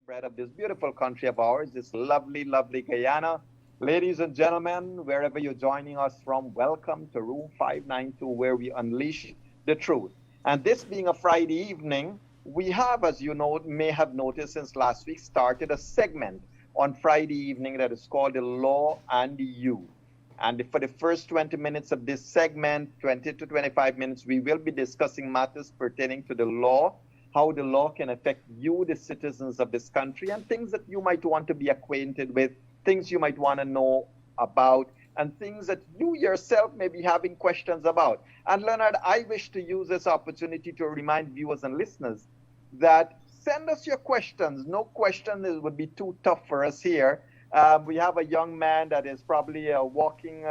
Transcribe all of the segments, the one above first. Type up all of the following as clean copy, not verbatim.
bread of this beautiful country of ours, this lovely, lovely Guyana. Ladies and gentlemen, wherever you're joining us from, welcome to Room 592, where we unleash the truth. And this being a Friday evening, we have, as you know, may have noticed since last week, started a segment on Friday evening that is called The Law and You. And for the first 20 minutes of this segment, 20 to 25 minutes, we will be discussing matters pertaining to the law, how the law can affect you, the citizens of this country, and things that you might want to be acquainted with, things you might want to know about, and things that you yourself may be having questions about. And Leonard, I wish to use this opportunity to remind viewers and listeners that send us your questions. No question would be too tough for us here. We have a young man that is probably walking,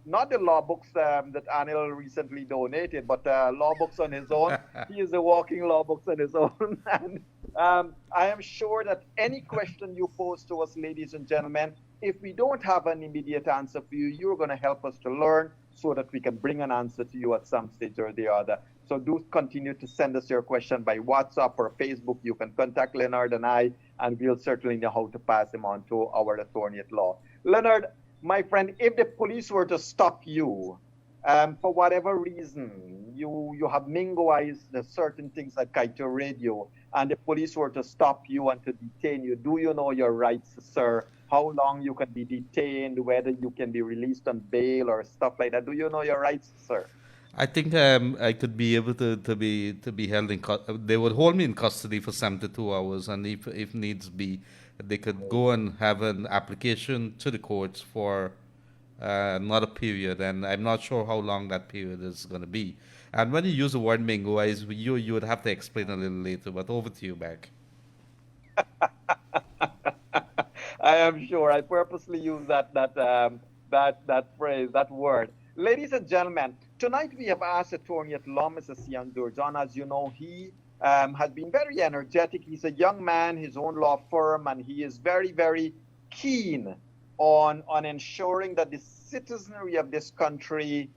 not the law books that Anil recently donated, but law books on his own. He is a walking law books on his own. And I am sure that any question you pose to us, ladies and gentlemen, if we don't have an immediate answer for you, you're going to help us to learn so that we can bring an answer to you at some stage or the other. So do continue to send us your question by WhatsApp or Facebook. You can contact Leonard and I, and we'll certainly know how to pass them on to our attorney at law. Leonard, my friend, if the police were to stop you, for whatever reason, you have Mingo eyes, there's certain things like Kaito Radio, and the police were to stop you and to detain you, do you know your rights, sir? How long you can be detained, whether you can be released on bail or stuff like that? Do you know your rights, sir? I think I could be able to be held in. They would hold me in custody for 72 hours, and if needs be, they could go and have an application to the courts for another period, and I'm not sure how long that period is going to be. And when you use the word Mingo, you would have to explain a little later. But over to you, back. I am sure. I purposely use that phrase, that word. Ladies and gentlemen, tonight we have asked attorney at law, Mr. Siand Dhurjon. As you know, he has been very energetic. He's a young man, his own law firm, and he is very, very keen on ensuring that the citizenry of this country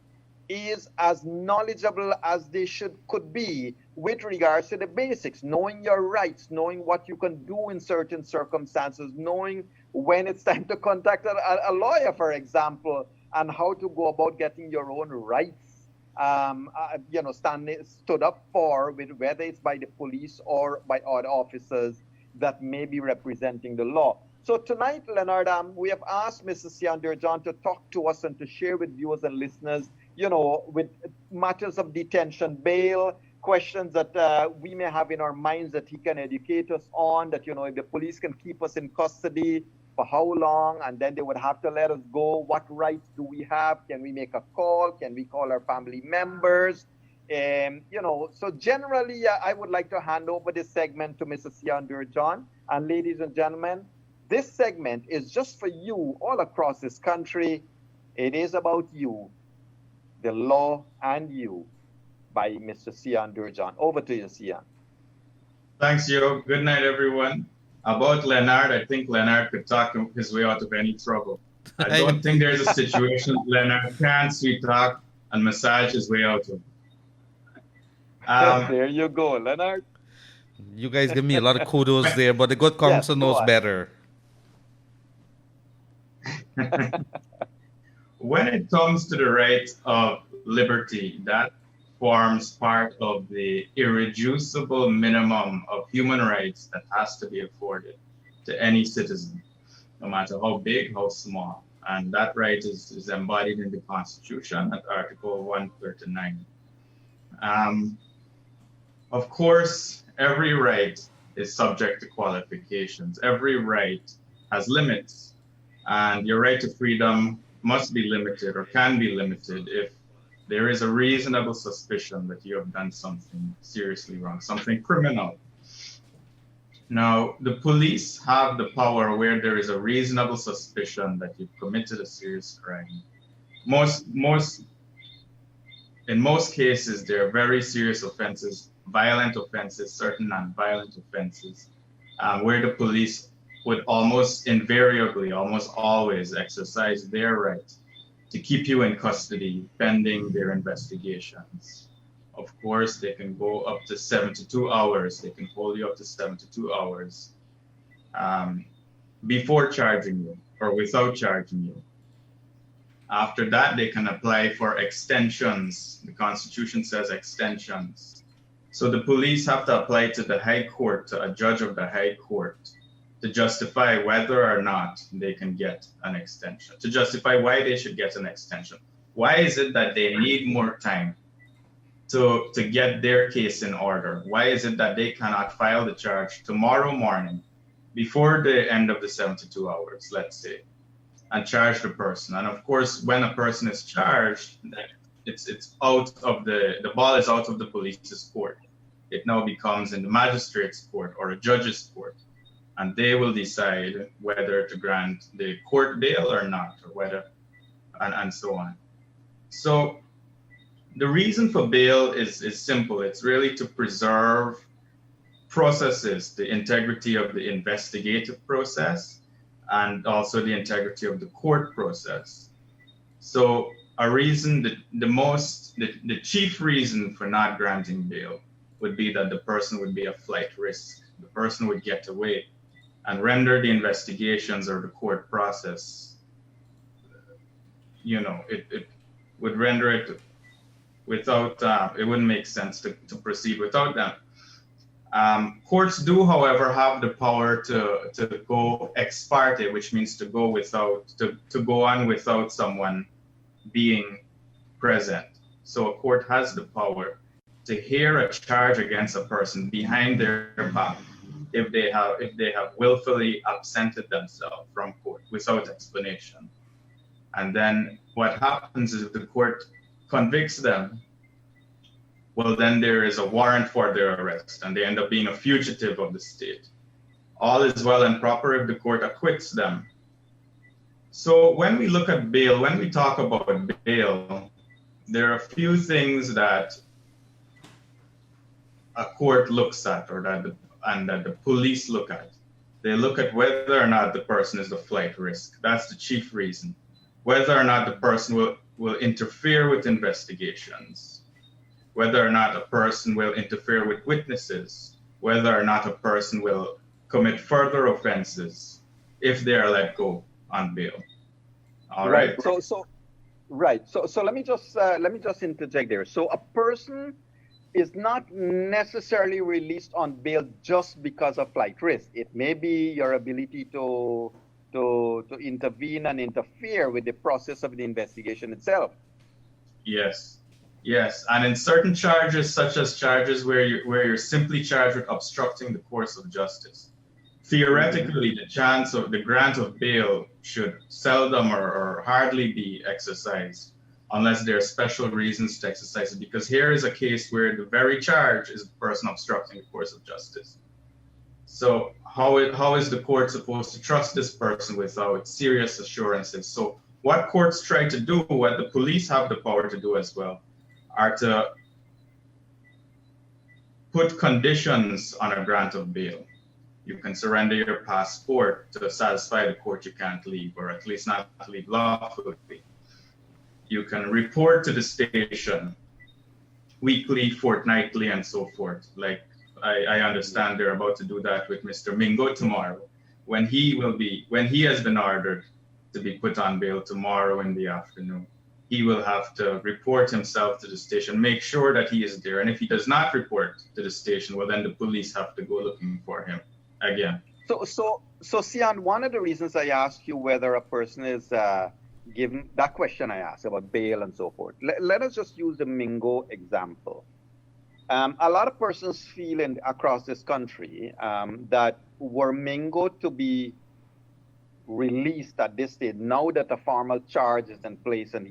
is as knowledgeable as they could be with regards to the basics, knowing your rights, knowing what you can do in certain circumstances, knowing when it's time to contact a lawyer, for example, and how to go about getting your own rights, stood up for, with whether it's by the police or by other officers that may be representing the law. So tonight, Leonard, we have asked Mr. Siand Dhurjon to talk to us and to share with viewers and listeners, with matters of detention, bail, questions that we may have in our minds that he can educate us on, that, if the police can keep us in custody, for how long, and then they would have to let us go. What rights do we have? Can we make a call? Can we call our family members? So generally, I would like to hand over this segment to Mr. Siand Dhurjon. And ladies and gentlemen, this segment is just for you all across this country. It is about you, the law and you, by Mr. Siand Dhurjon. Over to you, Siand. Thanks, Joe. Good night, everyone. About Leonard, I think Leonard could talk his way out of any trouble. I don't think there's a situation Leonard can't sweet talk and massage his way out of. There you go, Leonard. You guys give me a lot of kudos there, but the good counsel knows better. When it comes to the right of liberty, that forms part of the irreducible minimum of human rights that has to be afforded to any citizen, no matter how big, how small. And that right is embodied in the Constitution at Article 139. Of course, every right is subject to qualifications. Every right has limits, and your right to freedom must be limited or can be limited if there is a reasonable suspicion that you have done something seriously wrong, something criminal. Now, the police have the power where there is a reasonable suspicion that you've committed a serious crime. In most cases, there are very serious offenses, violent offenses, certain non-violent offenses, where the police would almost invariably, almost always exercise their right to keep you in custody pending their investigations. Of course, they can go up to 72 hours. They can hold you up to 72 hours. before charging you or without charging you. After that, they can apply for extensions. The Constitution says extensions. So the police have to apply to the High Court, to a judge of the High Court, to justify whether or not they can get an extension, to justify why they should get an extension. Why is it that they need more time to get their case in order? Why is it that they cannot file the charge tomorrow morning before the end of the 72 hours, let's say, and charge the person? And of course, when a person is charged, it's out of the ball is out of the police's court. It now becomes in the magistrate's court or a judge's court, and they will decide whether to grant the court bail or not, or whether, and so on. So the reason for bail is simple. It's really to preserve processes, the integrity of the investigative process, and also the integrity of the court process. So a reason, the chief reason for not granting bail would be that the person would be a flight risk. The person would get away and render the investigations or the court process, it would render it without, it wouldn't make sense to proceed without them. Courts do, however, have the power to go ex parte, which means to go on without someone being present. So a court has the power to hear a charge against a person behind their back if they have willfully absented themselves from court without explanation. And then what happens is if the court convicts them, well, then there is a warrant for their arrest and they end up being a fugitive of the state. All is well and proper if the court acquits them. So when we look at bail, when we talk about bail, there are a few things that a court looks at, or that the police look at. They look at whether or not the person is a flight risk. That's the chief reason. Whether or not the person will interfere with investigations, whether or not a person will interfere with witnesses, whether or not a person will commit further offenses if they are let go on bail. All right. So let me just interject there. So a person is not necessarily released on bail just because of flight risk. It may be your ability to intervene and interfere with the process of the investigation itself. Yes, and in certain charges, such as charges where you're simply charged with obstructing the course of justice, theoretically, the chance of the grant of bail should seldom or hardly be exercised unless there are special reasons to exercise it. Because here is a case where the very charge is the person obstructing the course of justice. So how is the court supposed to trust this person without serious assurances? So what courts try to do, what the police have the power to do as well, are to put conditions on a grant of bail. You can surrender your passport to satisfy the court you can't leave, or at least not leave lawfully. You can report to the station weekly, fortnightly, and so forth. Like I understand they're about to do that with Mr. Mingo tomorrow, when he has been ordered to be put on bail tomorrow in the afternoon. He will have to report himself to the station, make sure that he is there. And if he does not report to the station, well, then the police have to go looking for him again. So Siand, one of the reasons I asked you whether a person is given that question I asked about bail and so forth. Let us just use the Mingo example. A lot of persons feel across this country that were Mingo to be released at this stage, now that a formal charge is in place and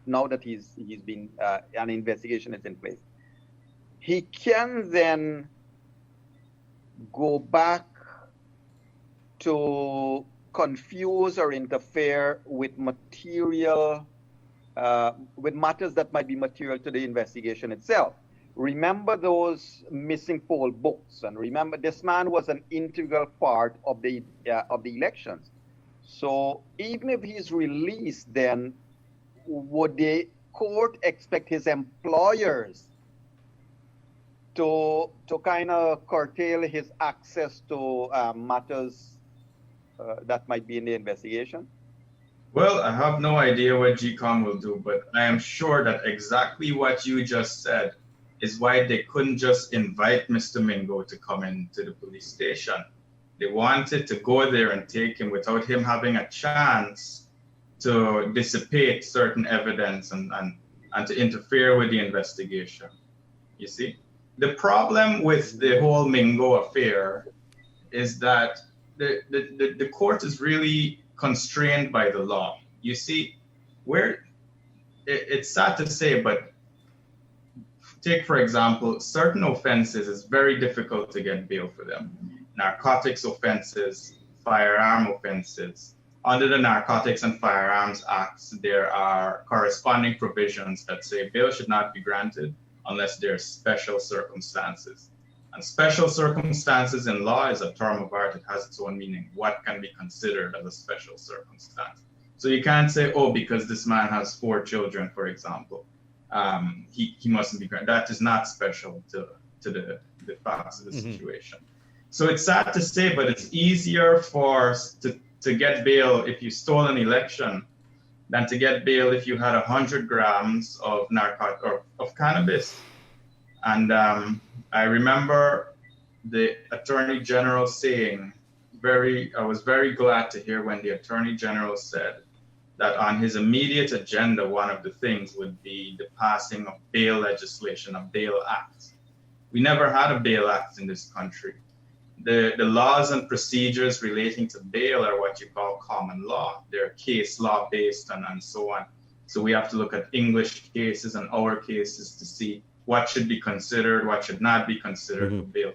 now that he's been an investigation is in place, he can then go back to confuse or interfere with material, with matters that might be material to the investigation itself. Remember those missing poll books, and remember this man was an integral part of the elections. So even if he's released, then would the court expect his employers to kind of curtail his access to matters that might be in the investigation? Well, I have no idea what GECOM will do, but I am sure that exactly what you just said is why they couldn't just invite Mr. Mingo to come into the police station. They wanted to go there and take him without him having a chance to dissipate certain evidence and to interfere with the investigation. You see? The problem with the whole Mingo affair is that the court is really constrained by the law. You see, it's sad to say, but take, for example, certain offenses, it's very difficult to get bail for them. Narcotics offenses, firearm offenses. Under the Narcotics and Firearms Acts, there are corresponding provisions that say bail should not be granted unless there are special circumstances. And special circumstances in law is a term of art. It has its own meaning. What can be considered as a special circumstance? So you can't say, oh, because this man has 4 children, for example, he mustn't be granted. That is not special to the facts of the situation. So it's sad to say, but it's easier to get bail if you stole an election than to get bail if you had 100 grams of of cannabis. And I remember the Attorney General saying, I was very glad to hear when the Attorney General said that on his immediate agenda, one of the things would be the passing of bail legislation, a bail act. We never had a bail act in this country. The laws and procedures relating to bail are what you call common law. They're case law based and so on. So we have to look at English cases and our cases to see what should be considered, what should not be considered for bail.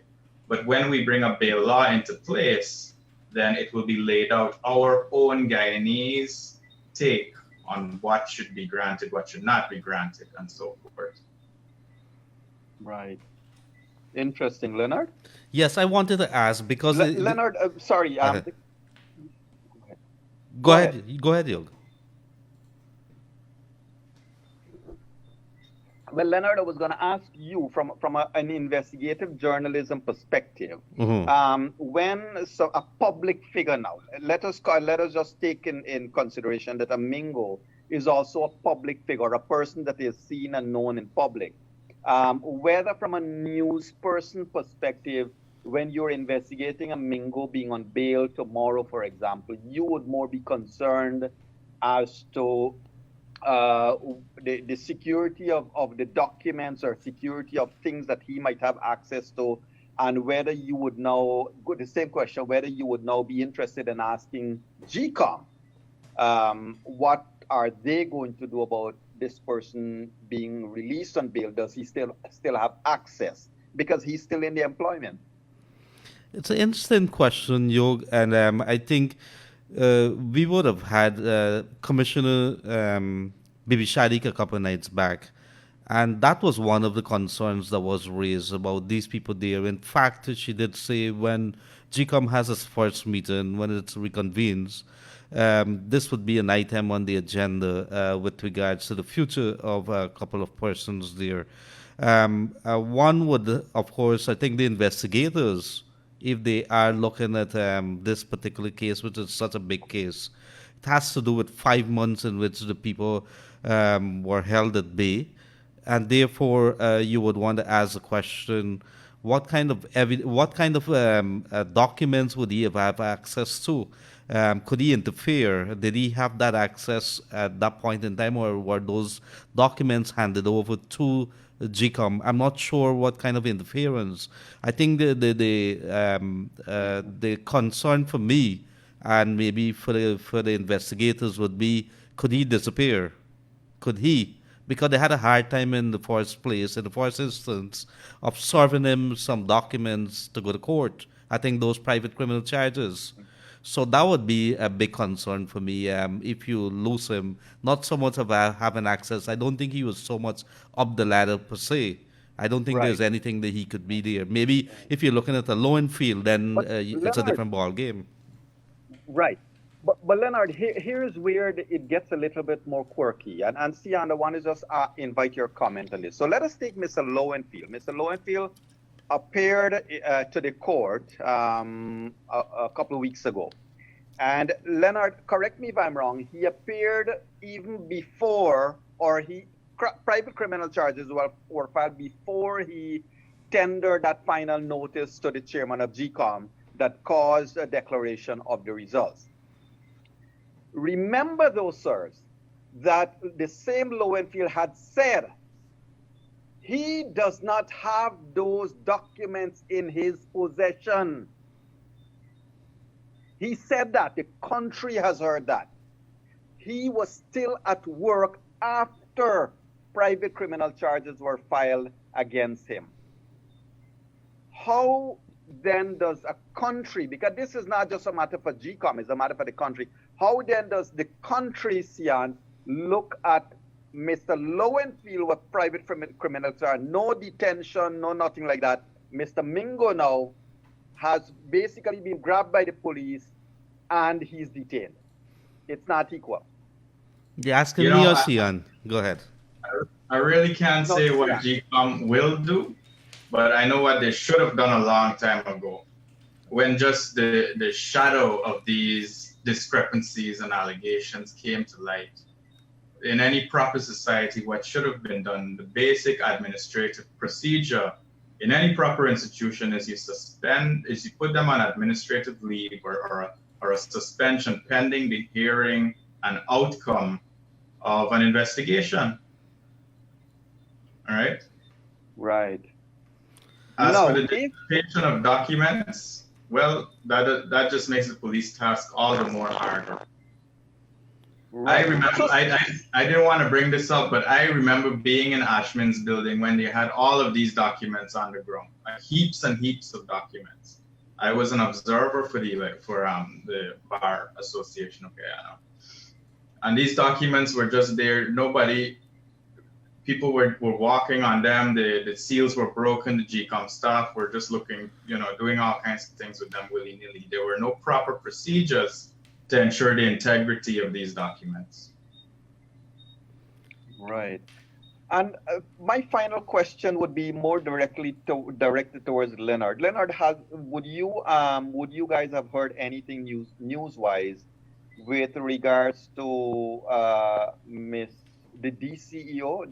But when we bring a bail law into place, then it will be laid out our own Guyanese take on what should be granted, what should not be granted, and so forth. Right. Interesting, Leonard. Yes, I wanted to ask because Leonard, sorry. Go ahead, Yog. Well, Leonard, I was going to ask you from an investigative journalism perspective. When a public figure now, let us just take in consideration that a Mingo is also a public figure, a person that is seen and known in public. Whether from a news person perspective, when you're investigating a Mingo being on bail tomorrow, for example, you would more be concerned as to the security of the documents or security of things that he might have access to, and whether you would now, the same question, whether you would now be interested in asking GECOM, what are they going to do about this person being released on bail? Does he still have access? Because he's still in the employment. It's an interesting question, Yog, and I think we would have had Commissioner Bibi Shadiq a couple of nights back, and that was one of the concerns that was raised about these people there. In fact, she did say when GECOM has its first meeting, when it reconvenes, this would be an item on the agenda with regards to the future of a couple of persons there. One would, of course, I think the investigators, if they are looking at this particular case, which is such a big case, it has to do with 5 months in which the people were held at bay. And therefore, you would want to ask the question, what kind of documents would he have access to? Could he interfere? Did he have that access at that point in time, or were those documents handed over to GECOM? I'm not sure what kind of interference. I think the concern for me, and maybe for the investigators, would be, could he disappear? Could he? Because they had a hard time in the first instance, of serving him some documents to go to court. I think those private criminal charges. So that would be a big concern for me if you lose him. Not so much of having access. I don't think he was so much up the ladder per se. I don't think there's anything that he could be there. Maybe if you're looking at a low-end field, then it's a different ball game. Right. But Leonard, here's where it gets a little bit more quirky. And Siand, I want to just invite your comment on this. So let us take Mr. Lowenfield. Mr. Lowenfield appeared to the court a couple of weeks ago. And Leonard, correct me if I'm wrong, he appeared even before, or private criminal charges were filed before he tendered that final notice to the chairman of GECOM that caused a declaration of the results. Remember, though, sirs, that the same Lowenfield had said he does not have those documents in his possession. He said that. The country has heard that. He was still at work after private criminal charges were filed against him. How then does a country, because this is not just a matter for GECOM, it's a matter for the country, how then does the country, Siand, look at Mr. Lowenfield with private criminal charge, no detention, no nothing like that. Mr. Mingo now has basically been grabbed by the police and he's detained. It's not equal. You're asking me or Siand? Go ahead. I really can't say what GECOM will do, but I know what they should have done a long time ago, when just the shadow of these discrepancies and allegations came to light. In any proper society, what should have been done, the basic administrative procedure in any proper institution is you put them on administrative leave or a suspension pending the hearing and outcome of an investigation. All right? Right. As for the dictation of documents, well, that just makes the police task all the more harder. Right. I remember, I didn't want to bring this up, but I remember being in Ashman's building when they had all of these documents on the ground, heaps and heaps of documents. I was an observer for the Bar Association of Guyana. And these documents were just there. People were walking on them. The seals were broken. The GECOM staff were just looking, doing all kinds of things with them willy-nilly. There were no proper procedures to ensure the integrity of these documents. Right. And my final question would be more directly directed towards Leonard. Leonard, would you guys have heard anything news-wise with regards to the DCEO,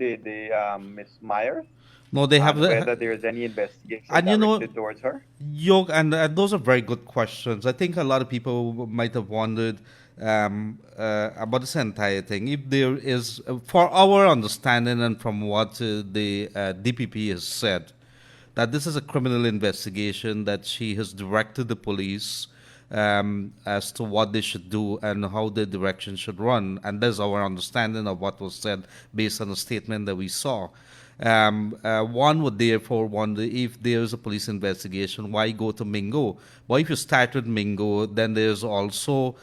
Miss Myers? No, they have whether there's any investigation directed towards her. And those are very good questions. I think a lot of people might have wondered about this entire thing. If there is, for our understanding and from what the DPP has said, that this is a criminal investigation, that she has directed the police as to what they should do and how the direction should run. And that's our understanding of what was said based on the statement that we saw. One would therefore wonder, if there is a police investigation, why go to Mingo? Well, if you start with Mingo, then there's also,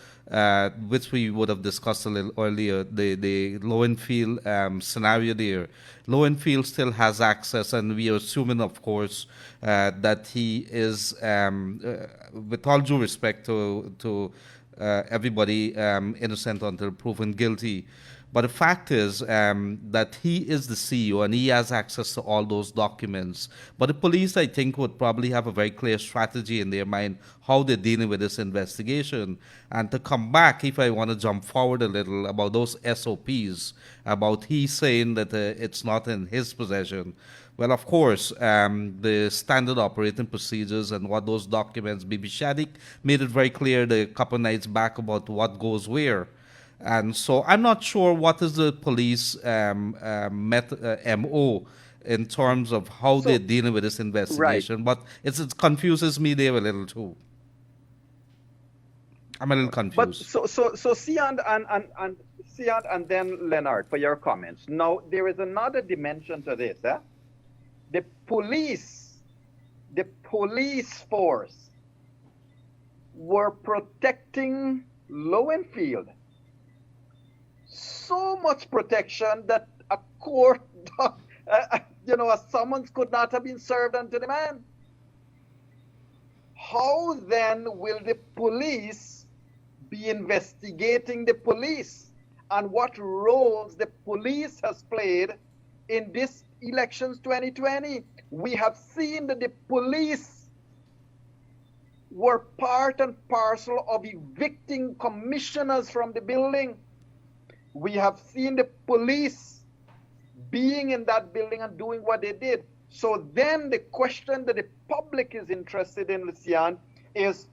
which we would have discussed a little earlier, the Lowenfield scenario there. Lowenfield still has access, and we are assuming, of course, that he is, with all due respect to everybody, innocent until proven guilty. But the fact is that he is the CEO and he has access to all those documents. But the police, I think, would probably have a very clear strategy in their mind how they're dealing with this investigation. And to come back, if I want to jump forward a little, about those SOPs, about he saying that it's not in his possession. Well, of course, the standard operating procedures and what those documents, Bibi Shadik made it very clear a couple nights back about what goes where. And so I'm not sure what is the police MO in terms of how they're dealing with this investigation, right. But it confuses me there a little too. I'm a little confused. But so Siand and Siand and then Leonard for your comments. Now there is another dimension to this. The police force were protecting Lowenfield. So much protection that a court, a summons could not have been served unto the man. How then will the police be investigating the police and what roles the police has played in this elections 2020. We have seen that the police were part and parcel of evicting commissioners from the building. We have seen the police being in that building and doing what they did. So then the question that the public is interested in, Siand, is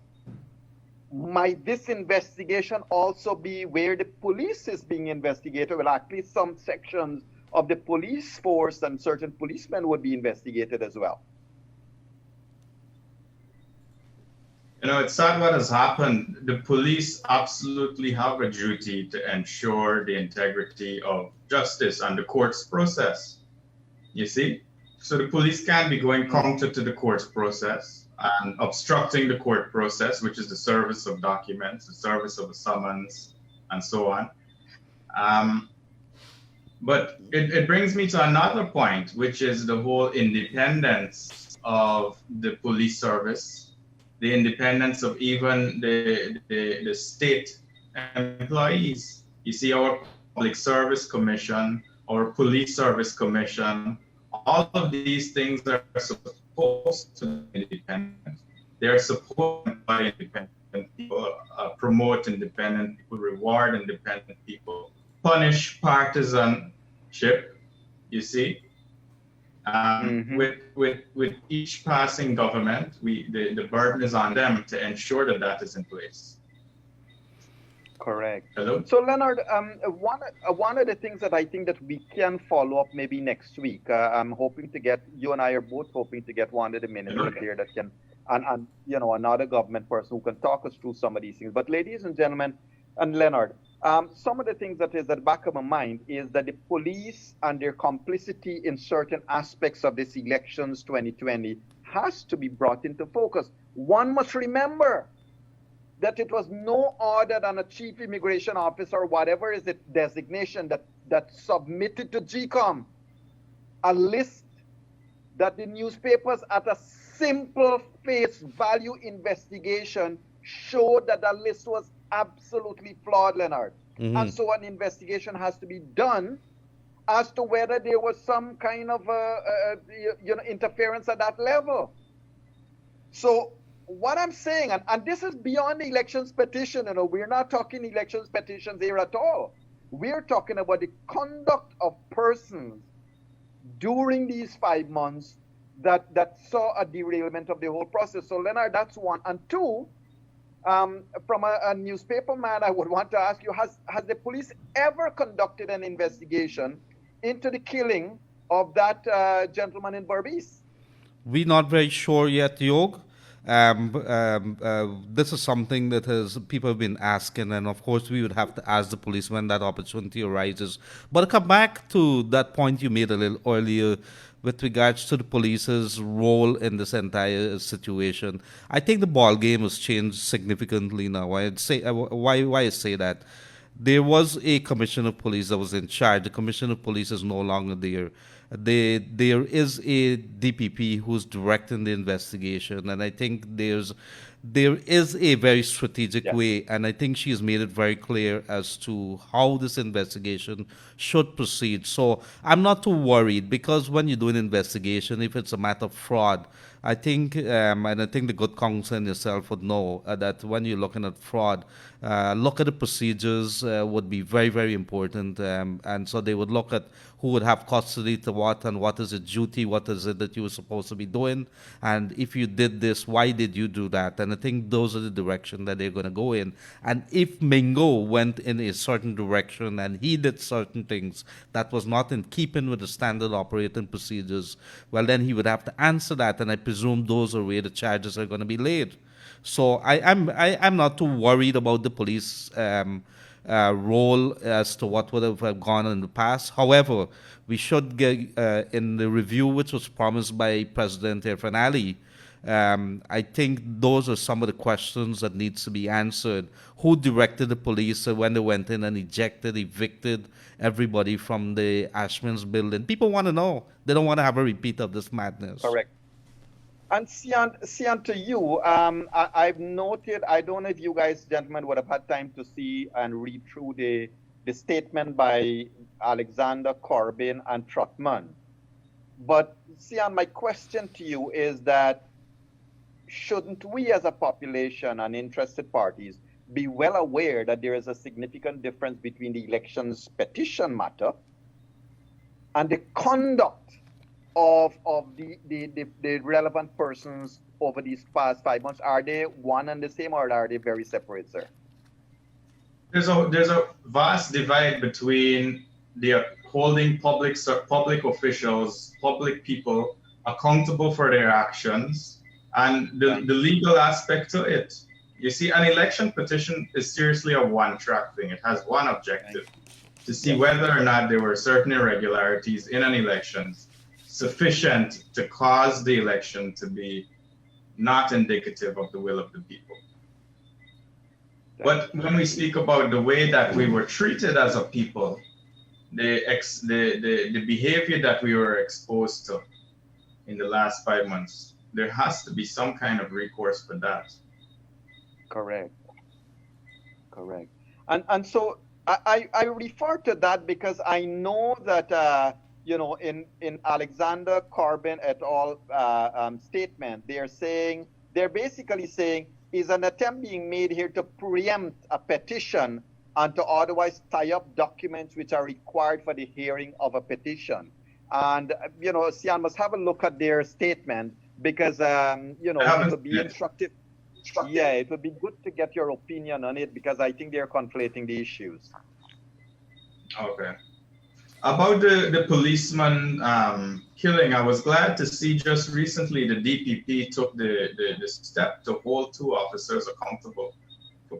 might this investigation also be where the police is being investigated? Well, at least some sections of the police force and certain policemen would be investigated as well. You know, it's sad what has happened. The police absolutely have a duty to ensure the integrity of justice and the court's process. You see? So the police can't be going counter to the court's process and obstructing the court process, which is the service of documents, the service of a summons, and so on. But it brings me to another point, which is the whole independence of the police service, the independence of even the state employees. You see, our Public Service Commission, our Police Service Commission, all of these things are supposed to be independent. They're supposed to employ independent people, promote independent people, reward independent people, punish partisanship, you see. With each passing government, the burden is on them to ensure that that is in place. Correct. Hello? So Leonard, one of the things that I think that we can follow up maybe next week, I'm hoping to get, you and I are both hoping to get one of the ministers here that can, and you know, another government person who can talk us through some of these things. But ladies and gentlemen, and Leonard, some of the things that is at the back of my mind is that the police and their complicity in certain aspects of this elections 2020 has to be brought into focus. One must remember that it was no other than a chief immigration officer, or whatever is the designation, that submitted to GECOM a list that the newspapers at a simple face value investigation showed that that list was absolutely flawed, Leonard. And so an investigation has to be done as to whether there was some kind of interference at that level. So what I'm saying, and this is beyond the elections petition, you know, we're not talking elections petitions here at all. We're talking about the conduct of persons during these 5 months that saw a derailment of the whole process. So Leonard, that's one. And two, from a newspaper man, I would want to ask you, has the police ever conducted an investigation into the killing of that gentleman in Berbice? We're not very sure yet, Yog. This is something that people have been asking, and of course we would have to ask the police when that opportunity arises. But to come back to that point you made a little earlier with regards to the police's role in this entire situation, I think the ball game has changed significantly now. I'd say why I say that. There was a commissioner of police that was in charge. The commissioner of police is no longer there. There is a DPP who's directing the investigation, and I think there is a very strategic way, and I think she's made it very clear as to how this investigation should proceed. So I'm not too worried, because when you do an investigation, if it's a matter of fraud, I think, and I think the good counsel and yourself would know that when you're looking at fraud, look at the procedures would be very, very important. And so they would look at who would have custody to what, and what is its duty, what is it that you were supposed to be doing, and if you did this, why did you do that? And I think those are the direction that they're going to go in. And if Mingo went in a certain direction and he did certain things that was not in keeping with the standard operating procedures, well, then he would have to answer that, and I presume those are where the charges are going to be laid. So I'm not too worried about the police role as to what would have gone in the past. However, we should get in the review which was promised by President Irfan Ali, I think those are some of the questions that needs to be answered. Who directed the police when they went in and evicted everybody from the Ashman's building? People want to know. They don't want to have a repeat of this madness. Correct. And Sian, to you, I've noted, I don't know if you guys, gentlemen, would have had time to see and read through the statement by Alexander, Corbin, and Trotman. But Sian, my question to you is that shouldn't we as a population and interested parties be well aware that there is a significant difference between the elections petition matter and the conduct of the relevant persons over these past 5 months? Are they one and the same, or are they very separate, sir? There's a vast divide between the holding public officials, public people accountable for their actions, and the legal aspect to it. You see, an election petition is seriously a one-track thing. It has one objective: to see whether or not there were certain irregularities in an election sufficient to cause the election to be not indicative of the will of the people. But when we speak about the way that we were treated as a people, the behavior that we were exposed to in the last 5 months, there has to be some kind of recourse for that. Correct. And so I refer to that because I know that in Alexander Corbin et al. Statement, they're basically saying is an attempt being made here to preempt a petition and to otherwise tie up documents which are required for the hearing of a petition. And Sian must have a look at their statement because it would be instructive. Yeah, it would be good to get your opinion on it because I think they're conflating the issues. Okay. About the policeman killing, I was glad to see just recently the DPP took the step to hold 2 officers accountable for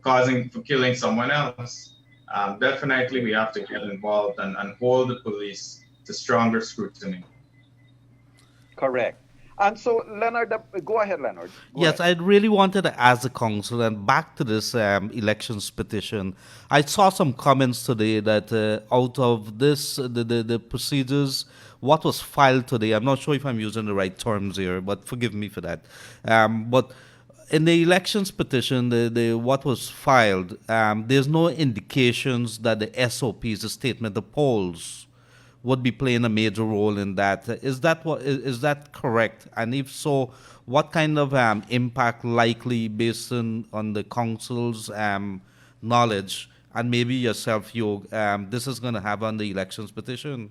killing someone else. Definitely we have to get involved and hold the police to stronger scrutiny. Correct. And so, Leonard, go ahead, Leonard. Yes, I really wanted to ask the council, and back to this elections petition. I saw some comments today that out of this, the procedures, what was filed today, I'm not sure if I'm using the right terms here, but forgive me for that. But in the elections petition, the what was filed, there's no indications that the SOPs, the statement, the polls, would be playing a major role in that. Is that correct? And if so, what kind of impact likely based on the council's knowledge and maybe yourself, Yog, this is going to have on the elections petition?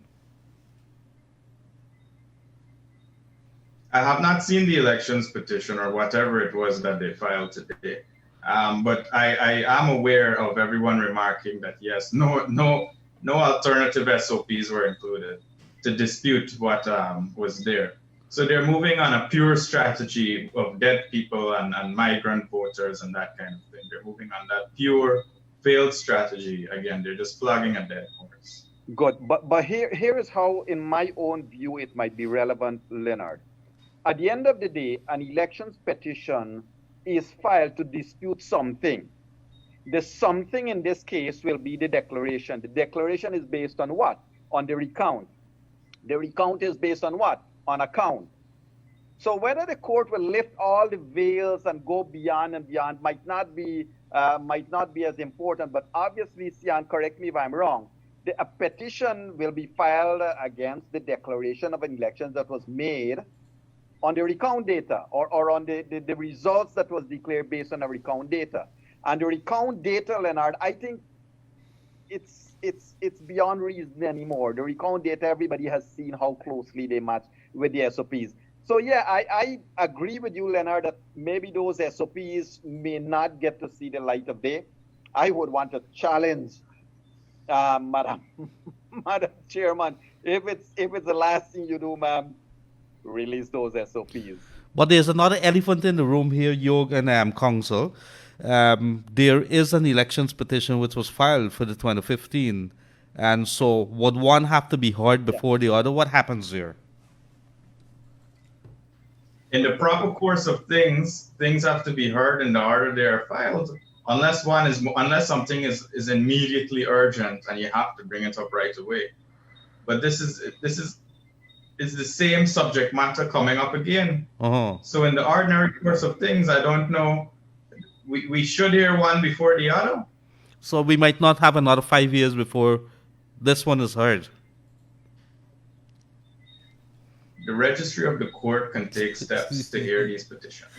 I have not seen the elections petition or whatever it was that they filed today. But I am aware of everyone remarking that yes, no alternative SOPs were included to dispute what was there. So they're moving on a pure strategy of dead people and migrant voters and that kind of thing. They're moving on that pure failed strategy. Again, they're just flogging a dead horse. Good. But here is how, in my own view, it might be relevant, Leonard. At the end of the day, an elections petition is filed to dispute something. The something in this case will be the declaration. The declaration is based on what? On the recount. The recount is based on what? On a count. So whether the court will lift all the veils and go beyond and beyond might not be as important. But obviously, Sian, correct me if I'm wrong, a petition will be filed against the declaration of an election that was made on the recount data or on the results that was declared based on a recount data. And the recount data, Leonard, I think it's beyond reason anymore. The recount data, everybody has seen how closely they match with the SOPs. So yeah, I agree with you, Leonard, that maybe those SOPs may not get to see the light of day. I would want to challenge, Madam Chairman, if it's the last thing you do, ma'am, release those SOPs. But there's another elephant in the room here, Yog and Council. There is an elections petition which was filed for the 2015. And so would one have to be heard before the other? What happens there? In the proper course of things have to be heard in the order they are filed, unless something is immediately urgent and you have to bring it up right away. But this is is the same subject matter coming up again. Uh-huh. So in the ordinary course of things, I don't know, we should hear one before the other. So we might not have another 5 years before this one is heard. The registry of the court can take steps to hear these petitions.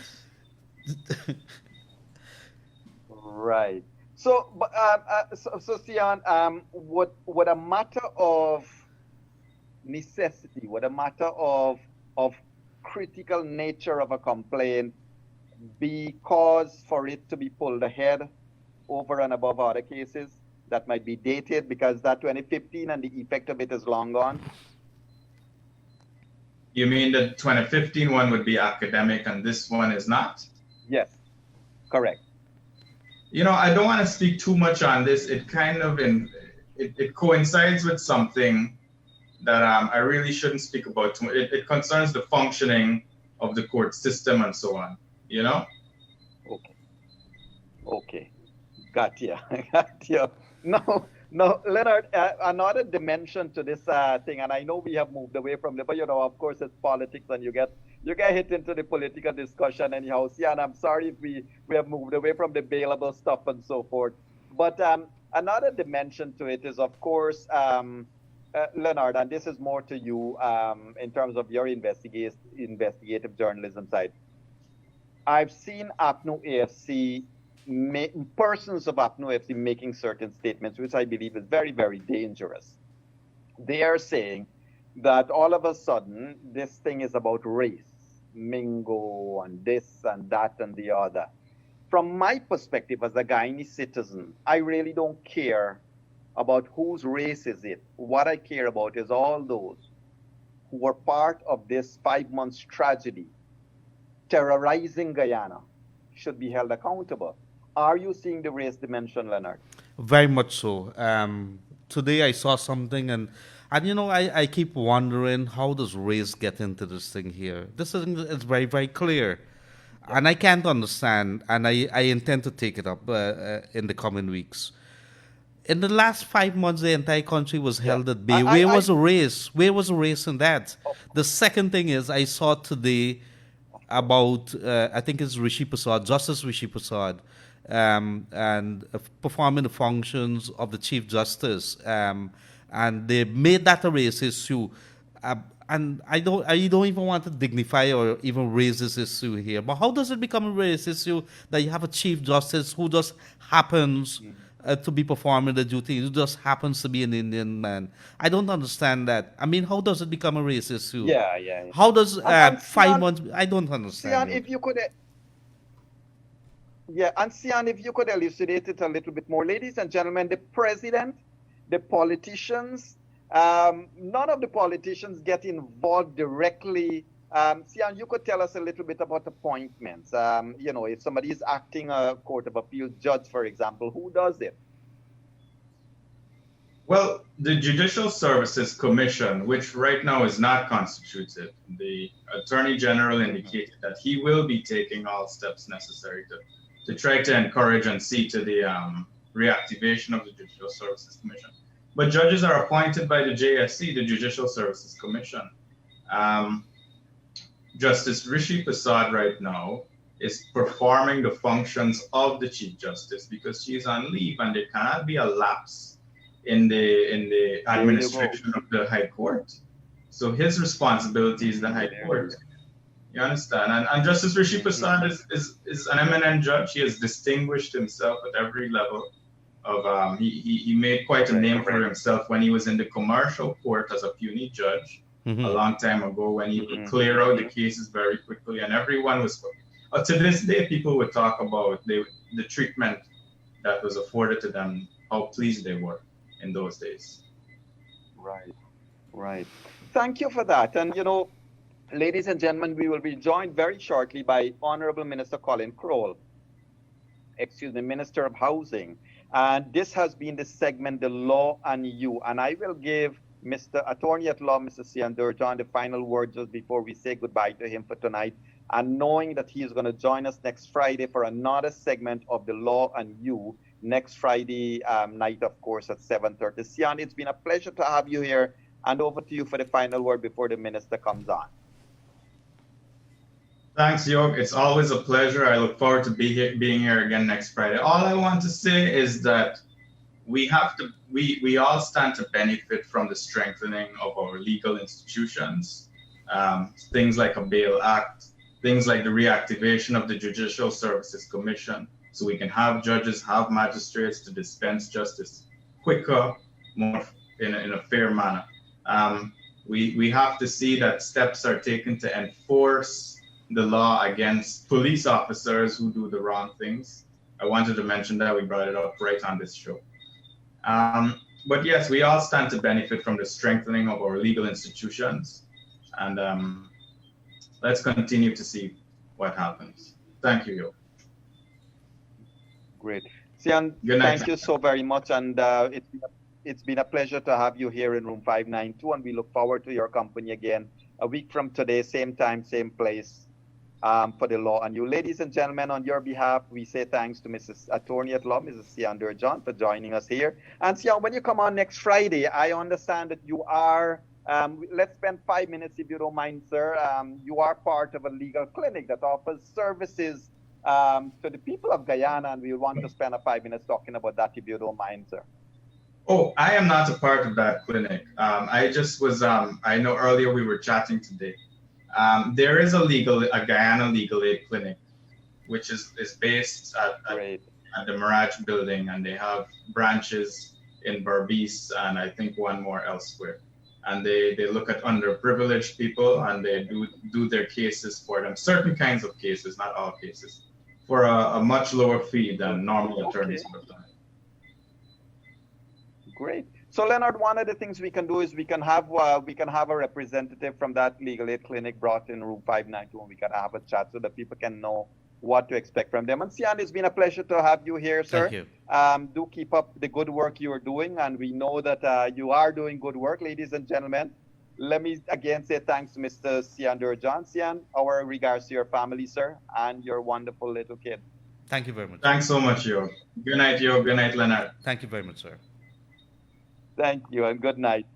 Right. So, so Siand, would a matter of necessity, would a matter of critical nature of a complaint be cause for it to be pulled ahead over and above other cases that might be dated because that 2015 and the effect of it is long gone? You mean the 2015 one would be academic and this one is not? Yes, correct. You know, I don't want to speak too much on this. It kind of it coincides with something that I really shouldn't speak about too much. It concerns the functioning of the court system and so on, you know? Okay. Got you. No, Leonard, another dimension to this thing, and I know we have moved away from it, but you know, of course, it's politics, and you get hit into the political discussion anyhow. Yeah, and I'm sorry if we have moved away from the bailable stuff and so forth. But another dimension to it is, of course, Leonard, and this is more to you in terms of your investigative journalism side. I've seen APNU AFC, persons of APNU AFC making certain statements, which I believe is very, very dangerous. They are saying that all of a sudden, this thing is about race, Mingo, and this and that and the other. From my perspective as a Guyanese citizen, I really don't care about whose race is it. What I care about is all those who were part of this 5 months tragedy, terrorizing Guyana, should be held accountable. Are you seeing the race dimension, Leonard? Very much so. Today I saw something, and you know, I keep wondering, how does race get into this thing here? This is it's very, very clear. And I can't understand, and I intend to take it up in the coming weeks. In the last 5 months, the entire country was held at bay. Where was a race? Where was a race in that? The second thing is, I saw today about, I think it's Rishi Prasad, Justice Rishi Prasad, and performing the functions of the Chief Justice. And they made that a race issue. And I don't even want to dignify or even raise this issue here. But how does it become a race issue that you have a Chief Justice who just happens to be performing the duty, who just happens to be an Indian man? I don't understand that. I mean, how does it become a race issue? Yeah. How does 5 Siand, months? I don't understand. Siand, if you could... and Siand, if you could elucidate it a little bit more. Ladies and gentlemen, the president, the politicians, none of the politicians get involved directly. Siand, you could tell us a little bit about appointments. You know, if somebody is acting a Court of Appeal judge, for example, who does it? Well, the Judicial Services Commission, which right now is not constituted, the Attorney General indicated that he will be taking all steps necessary to try to encourage and see to the reactivation of the Judicial Services Commission. But judges are appointed by the JSC, the Judicial Services Commission. Justice Rishi Prasad right now is performing the functions of the Chief Justice because she is on leave, and there cannot be a lapse in the administration of the High Court. So his responsibility is the High Court. You understand? And Justice Rishi Prasad is an eminent judge. He has distinguished himself at every level of he made quite a name for himself when he was in the commercial court as a puisne judge a long time ago, when he would clear out the cases very quickly, and everyone was to this day people would talk about the treatment that was afforded to them, how pleased they were in those days. Right. Thank you for that. And you know, ladies and gentlemen, we will be joined very shortly by Honorable Minister Colin Crowell, Minister of Housing. And this has been the segment, The Law and You. And I will give Mr. Attorney at Law, Mr. Siand Dhurjon, the final word just before we say goodbye to him for tonight. And knowing that he is going to join us next Friday for another segment of The Law and You, next Friday night, of course, at 7:30. Siand, it's been a pleasure to have you here. And over to you for the final word before the minister comes on. Thanks, York. It's always a pleasure. I look forward to being here again next Friday. All I want to say is that we all stand to benefit from the strengthening of our legal institutions. Things like a bail act, things like the reactivation of the Judicial Services Commission, so we can have judges, have magistrates to dispense justice quicker, more in a fair manner. We have to see that steps are taken to enforce the law against police officers who do the wrong things. I wanted to mention that. We brought it up right on this show. But yes, we all stand to benefit from the strengthening of our legal institutions. And let's continue to see what happens. Thank you, Yo. Great. Siand, thank you so very much. And it's been a pleasure to have you here in Room 592. And we look forward to your company again a week from today, same time, same place, for the law. And you, ladies and gentlemen, on your behalf, we say thanks to Mrs. Attorney at Law, Mrs. Siand Dhurjon, for joining us here. And Siand, when you come on next Friday, I understand that you are, let's spend 5 minutes, if you don't mind, sir. You are part of a legal clinic that offers services to the people of Guyana, and we want to spend 5 minutes talking about that, if you don't mind, sir. Oh, I am not a part of that clinic. I just was, I know earlier we were chatting today. There is a Guyana legal aid clinic, which is based at the Mirage building, and they have branches in Berbice and I think one more elsewhere. And they look at underprivileged people, and they do their cases for them, certain kinds of cases, not all cases, for a much lower fee than normal attorneys would have. Great. So Leonard, one of the things we can do is we can have a representative from that legal aid clinic brought in Room 592, and we can have a chat so that people can know what to expect from them. And Siand, it's been a pleasure to have you here, sir. Thank you. Do keep up the good work you are doing, and we know that you are doing good work, ladies and gentlemen. Let me again say thanks to Mr. Siand Dhurjon. Siand, our regards to your family, sir, and your wonderful little kid. Thank you very much. Thanks so much, Yo. Good night, Yo. Good night, Leonard. Thank you very much, sir. Thank you, and good night.